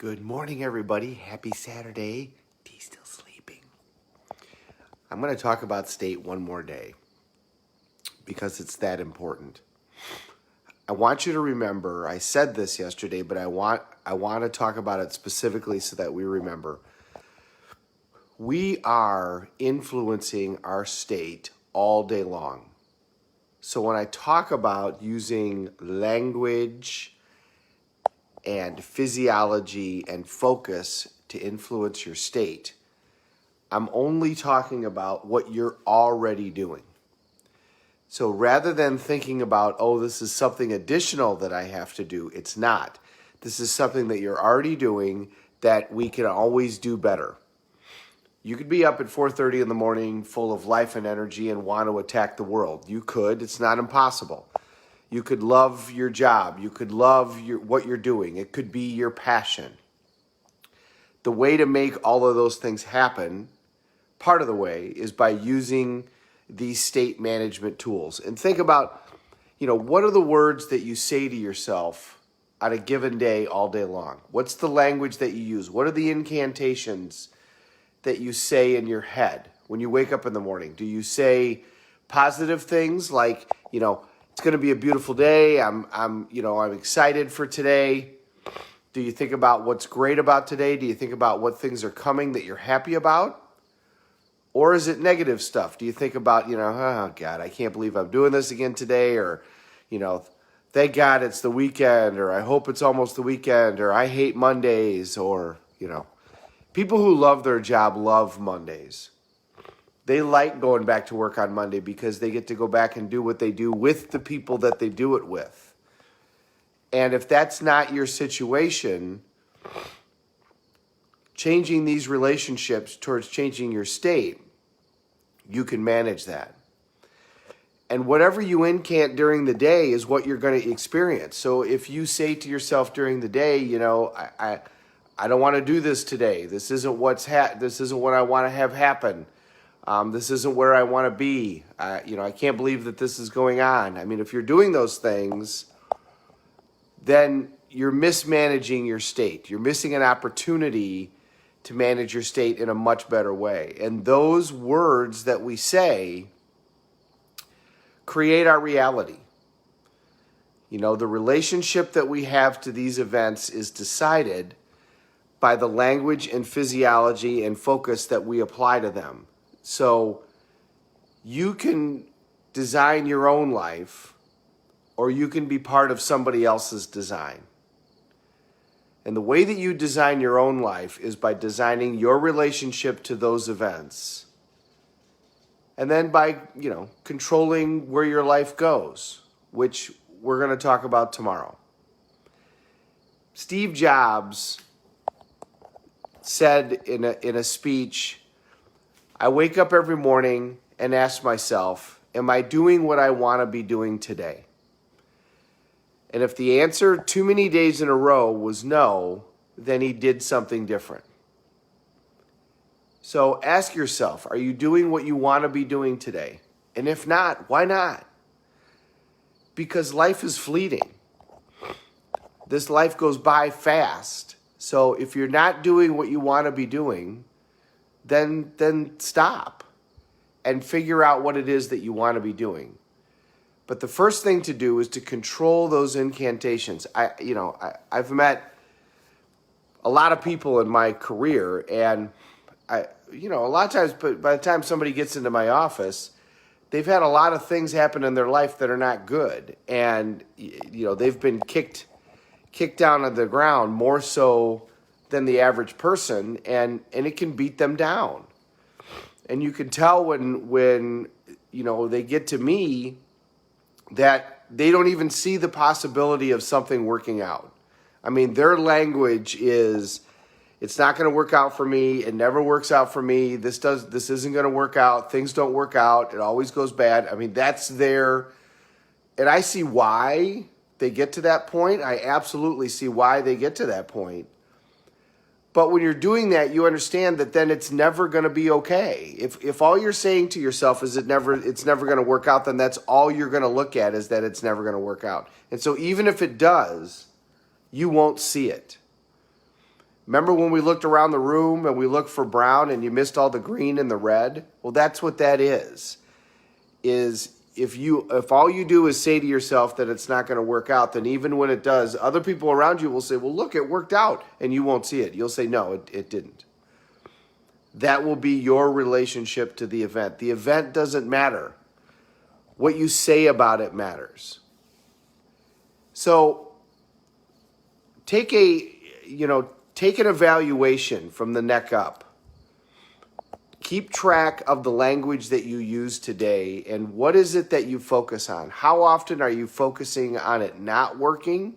Good morning, everybody. Happy Saturday. D's still sleeping. I'm going to talk about state one more day because it's that important. I want you to remember, I said this yesterday, but I want to talk about it specifically so that we remember. We are influencing our state all day long. So when I talk about using language and physiology and focus to influence your state, I'm only talking about what you're already doing. So rather than thinking about, oh, this is something additional that I have to do, it's not. This is something that you're already doing that we can always do better. You could be up at 4:30 in the morning full of life and energy and want to attack the world. You could. It's not impossible. You could love your job. You could love what you're doing. It could be your passion. The way to make all of those things happen, part of the way, is by using these state management tools. And think about, what are the words that you say to yourself on a given day all day long? What's the language that you use? What are the incantations that you say in your head when you wake up in the morning? Do you say positive things like, it's going to be a beautiful day. I'm excited for today. Do you think about what's great about today? Do you think about what things are coming that you're happy about? Or is it negative stuff? Do you think about, oh God, I can't believe I'm doing this again today, or, thank God it's the weekend, or I hope it's almost the weekend, or I hate Mondays, or, people who love their job love Mondays. They like going back to work on Monday because they get to go back and do what they do with the people that they do it with. And if that's not your situation, changing these relationships towards changing your state, you can manage that. And whatever you incant during the day is what you're going to experience. So if you say to yourself during the day, I don't want to do this today. This isn't this isn't what I want to have happen. This isn't where I want to be. I can't believe that this is going on. I mean, if you're doing those things, then you're mismanaging your state. You're missing an opportunity to manage your state in a much better way. And those words that we say create our reality. The relationship that we have to these events is decided by the language and physiology and focus that we apply to them. So you can design your own life, or you can be part of somebody else's design. And the way that you design your own life is by designing your relationship to those events. And then by, controlling where your life goes, which we're going to talk about tomorrow. Steve Jobs said in a speech, I wake up every morning and ask myself, am I doing what I want to be doing today? And if the answer too many days in a row was no, then he did something different. So ask yourself, are you doing what you want to be doing today? And if not, why not? Because life is fleeting. This life goes by fast. So if you're not doing what you want to be doing, then stop and figure out what it is that you want to be doing. But the first thing to do is to control those incantations. I've met a lot of people in my career, and a lot of times, but by the time somebody gets into my office, they've had a lot of things happen in their life that are not good, and they've been kicked down on the ground more so than the average person, and it can beat them down. And you can tell when they get to me that they don't even see the possibility of something working out. I mean, their language is, it's not going to work out for me. It never works out for me. This isn't going to work out. Things don't work out. It always goes bad. I mean, that's and I see why they get to that point. I absolutely see why they get to that point. But when you're doing that, you understand that then it's never going to be okay. If all you're saying to yourself is it's never going to work out, then that's all you're going to look at is that it's never going to work out. And so even if it does, you won't see it. Remember when we looked around the room and we looked for brown and you missed all the green and the red? Well, that's what that is if all you do is say to yourself that it's not going to work out, then even when it does, other people around you will say, well, look, it worked out, and you won't see it. You'll say, no, it didn't. That will be your relationship to the event. The event doesn't matter. What you say about it matters. So take an evaluation from the neck up. Keep track of the language that you use today and what is it that you focus on. How often are you focusing on it not working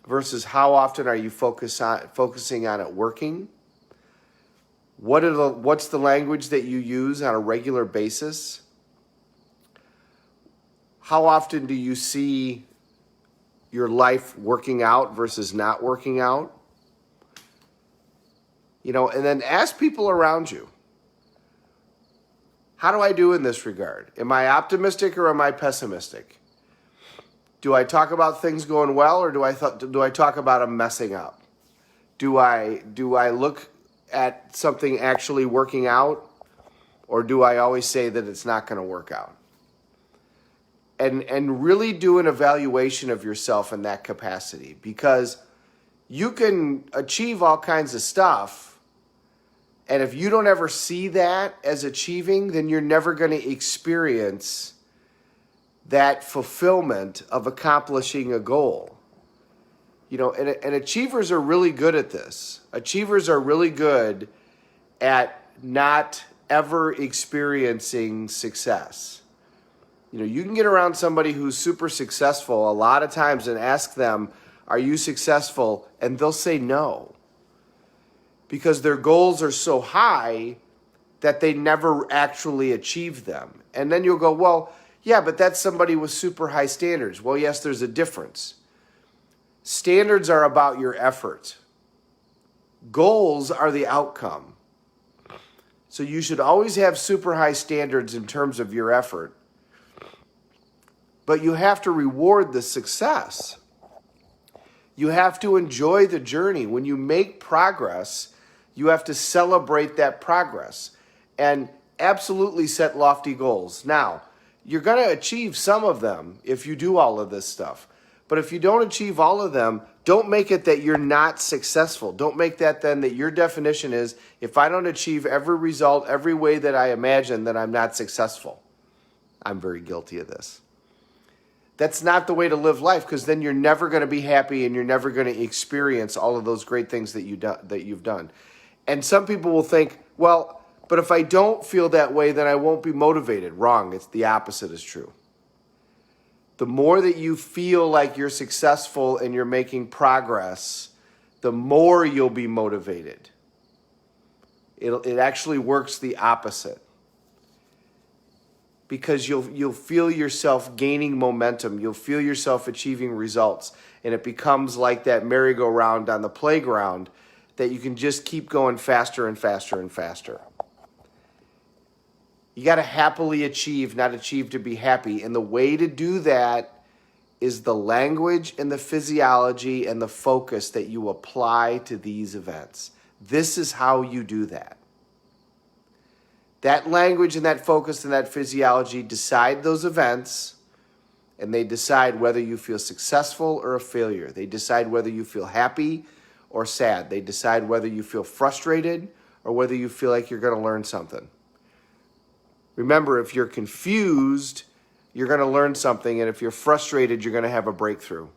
versus how often are you focusing on it working? What's the language that you use on a regular basis? How often do you see your life working out versus not working out? And then ask people around you. How do I do in this regard? Am I optimistic or am I pessimistic? Do I talk about things going well or do I talk about them messing up? Do I look at something actually working out or do I always say that it's not going to work out? And really do an evaluation of yourself in that capacity, because you can achieve all kinds of stuff. And if you don't ever see that as achieving, then you're never going to experience that fulfillment of accomplishing a goal. And achievers are really good at this. Achievers are really good at not ever experiencing success. You can get around somebody who's super successful a lot of times and ask them, are you successful? And they'll say no. Because their goals are so high that they never actually achieve them. And then you'll go, well, yeah, but that's somebody with super high standards. Well, yes, there's a difference. Standards are about your effort. Goals are the outcome. So you should always have super high standards in terms of your effort. But you have to reward the success. You have to enjoy the journey. When you make progress, you have to celebrate that progress and absolutely set lofty goals. Now, you're going to achieve some of them if you do all of this stuff. But if you don't achieve all of them, don't make it that you're not successful. Don't make that then that your definition is, if I don't achieve every result, every way that I imagine, then I'm not successful. I'm very guilty of this. That's not the way to live life, because then you're never going to be happy and you're never going to experience all of those great things that you've done. And some people will think, well, but if I don't feel that way, then I won't be motivated. Wrong. It's the opposite is true. The more that you feel like you're successful and you're making progress, the more you'll be motivated. It actually works the opposite. Because you'll feel yourself gaining momentum. You'll feel yourself achieving results. And it becomes like that merry-go-round on the playground that you can just keep going faster and faster and faster. You got to happily achieve, not achieve to be happy. And the way to do that is the language and the physiology and the focus that you apply to these events. This is how you do that. That language and that focus and that physiology decide those events, and they decide whether you feel successful or a failure. They decide whether you feel happy or sad. They decide whether you feel frustrated or whether you feel like you're going to learn something. Remember, if you're confused, you're going to learn something, and if you're frustrated, you're going to have a breakthrough.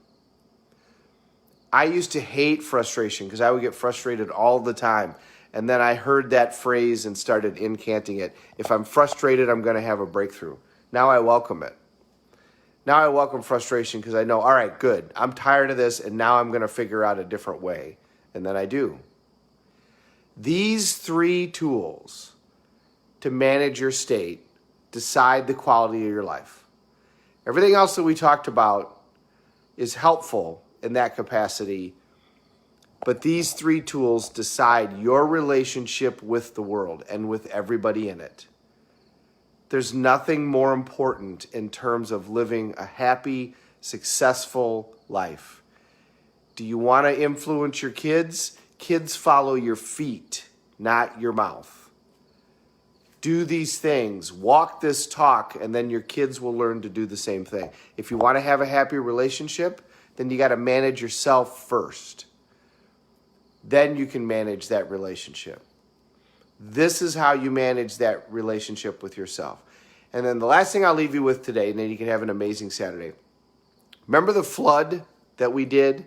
I used to hate frustration because I would get frustrated all the time. And then I heard that phrase and started incanting it. If I'm frustrated, I'm going to have a breakthrough. Now I welcome it. Now I welcome frustration because I know, all right, good. I'm tired of this, and now I'm going to figure out a different way. And then I do. These 3 tools to manage your state decide the quality of your life. Everything else that we talked about is helpful in that capacity. But these 3 tools decide your relationship with the world and with everybody in it. There's nothing more important in terms of living a happy, successful life. Do you want to influence your kids? Kids follow your feet, not your mouth. Do these things, walk this talk, and then your kids will learn to do the same thing. If you want to have a happy relationship, then you got to manage yourself first. Then you can manage that relationship. This is how you manage that relationship with yourself. And then the last thing I'll leave you with today, and then you can have an amazing Saturday. Remember the flood that we did?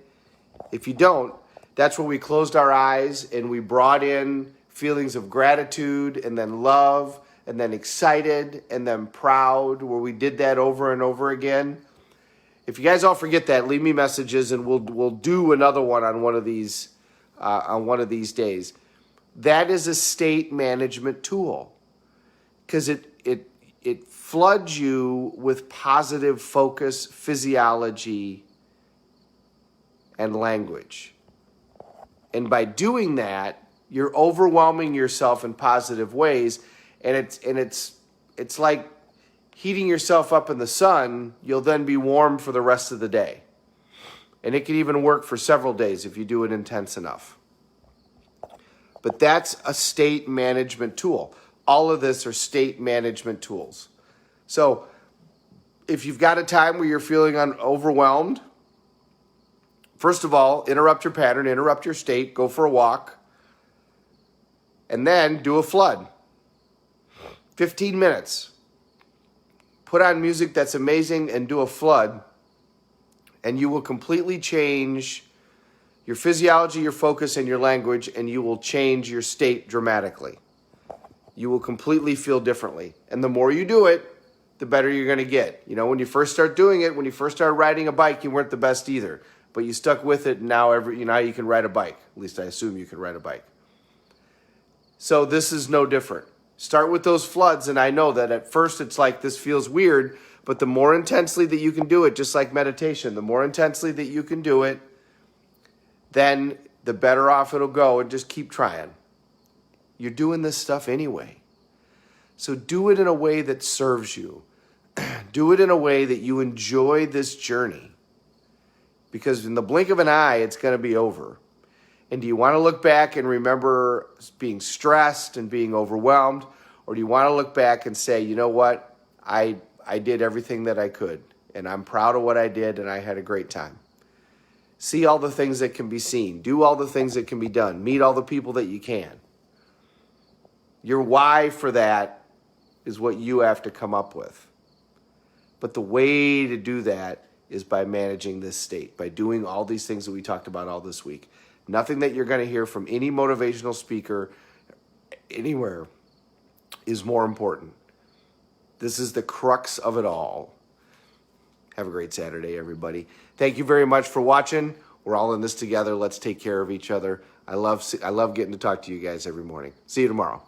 If you don't, that's where we closed our eyes and we brought in feelings of gratitude and then love and then excited and then proud, where we did that over and over again. If you guys all forget that, leave me messages and we'll do another one on one of these days. That is a state management tool because it floods you with positive focus, physiology, and language. And by doing that, you're overwhelming yourself in positive ways, and it's like heating yourself up in the sun. You'll then be warm for the rest of the day. And it can even work for several days if you do it intense enough. But that's a state management tool. All of this are state management tools. So if you've got a time where you're feeling overwhelmed, first of all, interrupt your pattern, interrupt your state, go for a walk, and then do a flood. 15 minutes. Put on music that's amazing and do a flood, and you will completely change your physiology, your focus, and your language, and you will change your state dramatically. You will completely feel differently. And the more you do it, the better you're going to get. You know, when you first start doing it, when you first started riding a bike, you weren't the best either. But you stuck with it, and now you can ride a bike. At least I assume you can ride a bike. So this is no different. Start with those floods, and I know that at first it's like this feels weird, but the more intensely that you can do it, just like meditation, the more intensely that you can do it, then the better off it'll go, and just keep trying. You're doing this stuff anyway. So do it in a way that serves you. Do it in a way that you enjoy this journey. Because in the blink of an eye, it's going to be over. And do you want to look back and remember being stressed and being overwhelmed? Or do you want to look back and say, you know what? I did everything that I could. And I'm proud of what I did, and I had a great time. See all the things that can be seen. Do all the things that can be done. Meet all the people that you can. Your why for that is what you have to come up with. But the way to do that is by managing this state, by doing all these things that we talked about all this week. Nothing that you're going to hear from any motivational speaker anywhere is more important. This is the crux of it all. Have a great Saturday, everybody. Thank you very much for watching. We're all in this together. Let's take care of each other. I love getting to talk to you guys every morning. See you tomorrow.